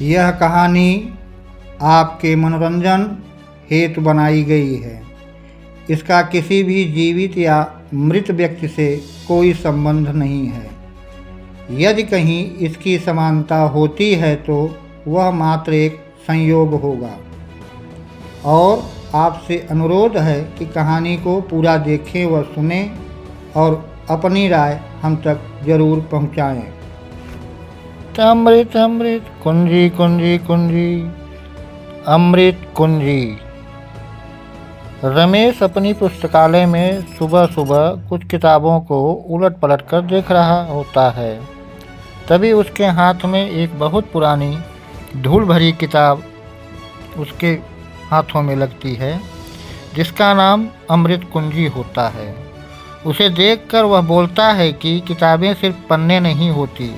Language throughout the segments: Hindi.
यह कहानी आपके मनोरंजन हेतु बनाई गई है। इसका किसी भी जीवित या मृत व्यक्ति से कोई संबंध नहीं है। यदि कहीं इसकी समानता होती है तो वह मात्र एक संयोग होगा। और आपसे अनुरोध है कि कहानी को पूरा देखें व सुनें और अपनी राय हम तक जरूर पहुंचाएं। अमृत अमृत कुंजी कुंजी कुंजी अमृत कुंजी। रमेश अपनी पुस्तकालय में सुबह सुबह कुछ किताबों को उलट पलट कर देख रहा होता है। तभी उसके हाथ में एक बहुत पुरानी धूल भरी किताब उसके हाथों में लगती है, जिसका नाम अमृत कुंजी होता है। उसे देखकर वह बोलता है कि किताबें सिर्फ पन्ने नहीं होती,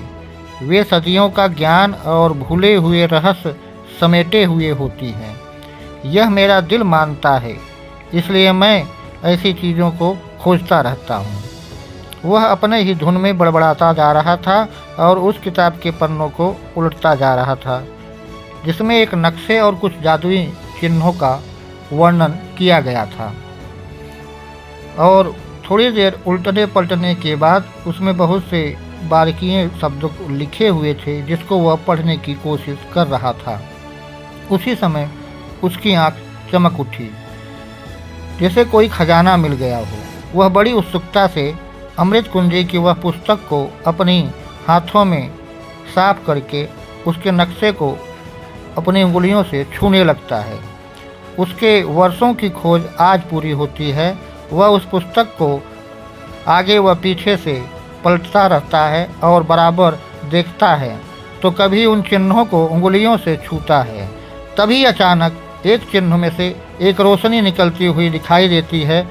वे सदियों का ज्ञान और भूले हुए रहस्य समेटे हुए होती हैं। यह मेरा दिल मानता है, इसलिए मैं ऐसी चीज़ों को खोजता रहता हूँ। वह अपने ही धुन में बड़बड़ाता जा रहा था और उस किताब के पन्नों को उलटता जा रहा था, जिसमें एक नक्शे और कुछ जादुई चिन्हों का वर्णन किया गया था। और थोड़ी देर उल्टने पलटने के बाद उसमें बहुत से बारीकियां शब्द लिखे हुए थे, जिसको वह पढ़ने की कोशिश कर रहा था। उसी समय उसकी आंख चमक उठी, जैसे कोई खजाना मिल गया हो। वह बड़ी उत्सुकता से अमृत कुंजी की वह पुस्तक को अपनी हाथों में साफ करके उसके नक्शे को अपनी उंगलियों से छूने लगता है। उसके वर्षों की खोज आज पूरी होती है। वह उस पुस्तक को आगे व पीछे से पलटता रहता है और बराबर देखता है, तो कभी उन चिन्हों को उंगलियों से छूता है। तभी अचानक एक चिन्ह में से एक रोशनी निकलती हुई दिखाई देती है।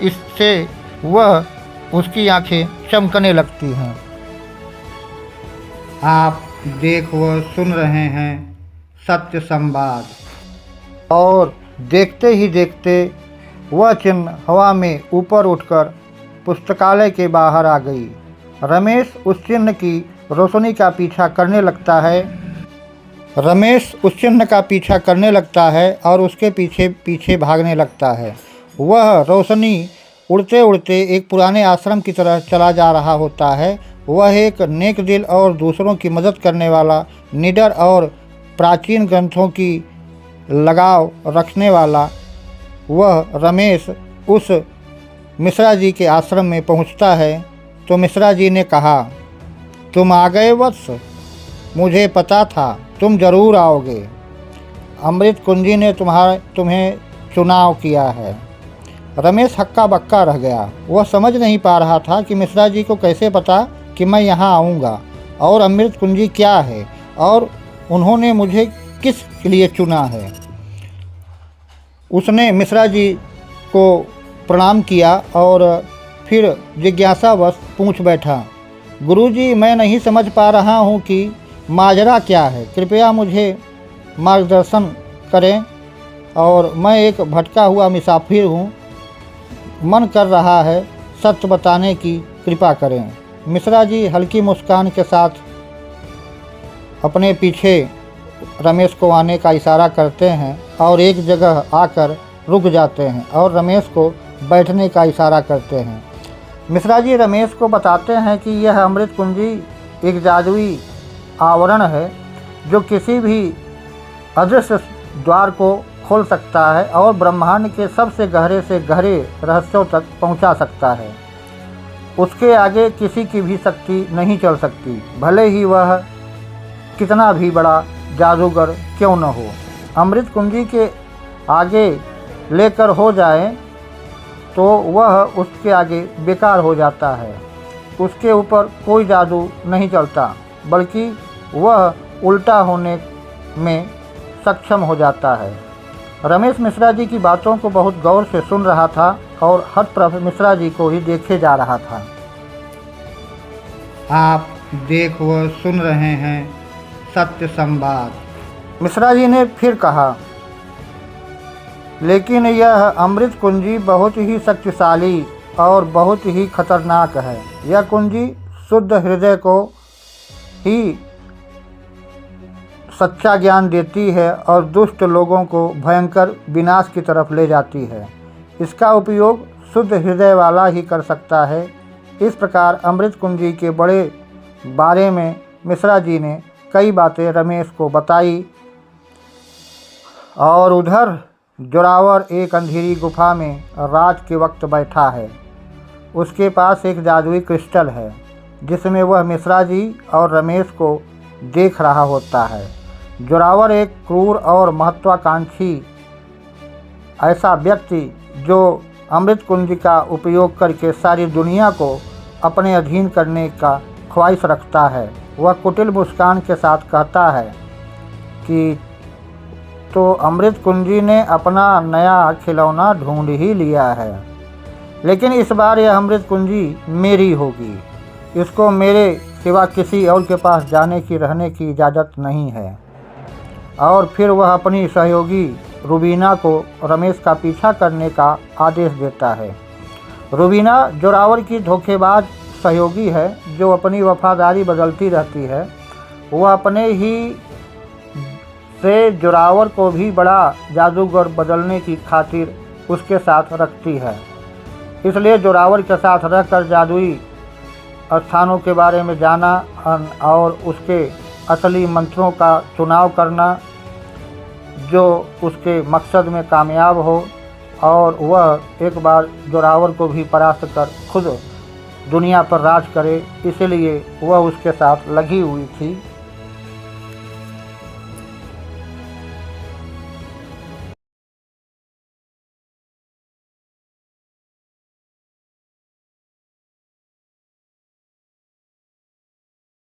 इससे वह उसकी आंखें चमकने लगती हैं। आप देख व सुन रहे हैं सत्य संवाद। और देखते ही देखते वह चिन्ह हवा में ऊपर उठकर पुस्तकालय के बाहर आ गई। रमेश उस चिन्ह की रोशनी का पीछा करने लगता है और उसके पीछे पीछे भागने लगता है। वह रोशनी उड़ते उड़ते एक पुराने आश्रम की तरह चला जा रहा होता है। वह एक नेक दिल और दूसरों की मदद करने वाला, निडर और प्राचीन ग्रंथों की लगाव रखने वाला वह रमेश उस मिश्रा जी के आश्रम में पहुंचता है तो मिश्रा जी ने कहा, तुम आ गए वत्स, मुझे पता था तुम जरूर आओगे। अमृत कुंजी ने तुम्हें चुनाव किया है। रमेश हक्का बक्का रह गया। वह समझ नहीं पा रहा था कि मिश्रा जी को कैसे पता कि मैं यहाँ आऊँगा और अमृत कुंजी क्या है और उन्होंने मुझे किस लिए चुना है। उसने मिश्रा जी को प्रणाम किया और फिर जिज्ञासावश पूछ बैठा, गुरुजी, मैं नहीं समझ पा रहा हूँ कि माजरा क्या है, कृपया मुझे मार्गदर्शन करें। और मैं एक भटका हुआ मुसाफिर हूँ, मन कर रहा है सत्य बताने की कृपा करें। मिश्रा जी हल्की मुस्कान के साथ अपने पीछे रमेश को आने का इशारा करते हैं और एक जगह आकर रुक जाते हैं और रमेश को बैठने का इशारा करते हैं। मिश्रा जी रमेश को बताते हैं कि यह अमृत कुंजी एक जादुई आवरण है जो किसी भी अदृश्य द्वार को खोल सकता है और ब्रह्मांड के सबसे गहरे से गहरे रहस्यों तक पहुंचा सकता है। उसके आगे किसी की भी शक्ति नहीं चल सकती, भले ही वह कितना भी बड़ा जादूगर क्यों न हो। अमृत कुंजी के आगे लेकर हो जाए तो वह उसके आगे बेकार हो जाता है। उसके ऊपर कोई जादू नहीं चलता, बल्कि वह उल्टा होने में सक्षम हो जाता है। रमेश मिश्रा जी की बातों को बहुत गौर से सुन रहा था और हर तरफ मिश्रा जी को ही देखे जा रहा था। आप देख व सुन रहे हैं सत्य संवाद। मिश्रा जी ने फिर कहा, लेकिन यह अमृत कुंजी बहुत ही शक्तिशाली और बहुत ही खतरनाक है। यह कुंजी शुद्ध हृदय को ही सच्चा ज्ञान देती है और दुष्ट लोगों को भयंकर विनाश की तरफ ले जाती है। इसका उपयोग शुद्ध हृदय वाला ही कर सकता है। इस प्रकार अमृत कुंजी के बड़े बारे में मिश्रा जी ने कई बातें रमेश को बताई। और उधर जोरावर एक अंधेरी गुफा में रात के वक्त बैठा है। उसके पास एक जादुई क्रिस्टल है जिसमें वह मिश्रा जी और रमेश को देख रहा होता है। जोरावर एक क्रूर और महत्वाकांक्षी ऐसा व्यक्ति जो अमृत कुंज का उपयोग करके सारी दुनिया को अपने अधीन करने का ख्वाहिश रखता है। वह कुटिल मुस्कान के साथ कहता है कि तो अमृत कुंजी ने अपना नया खिलौना ढूंढ ही लिया है, लेकिन इस बार यह अमृत कुंजी मेरी होगी। इसको मेरे सिवा किसी और के पास जाने की रहने की इजाज़त नहीं है। और फिर वह अपनी सहयोगी रुबीना को रमेश का पीछा करने का आदेश देता है। रुबीना जोरावर की धोखेबाज सहयोगी है जो अपनी वफादारी बदलती रहती है। वह अपने ही से जोरावर को भी बड़ा जादूगर बदलने की खातिर उसके साथ रखती है। इसलिए जोरावर के साथ रहकर जादुई स्थानों के बारे में जाना और उसके असली मंत्रों का चुनाव करना जो उसके मकसद में कामयाब हो और वह एक बार जोरावर को भी परास्त कर खुद दुनिया पर राज करे, इसलिए वह उसके साथ लगी हुई थी।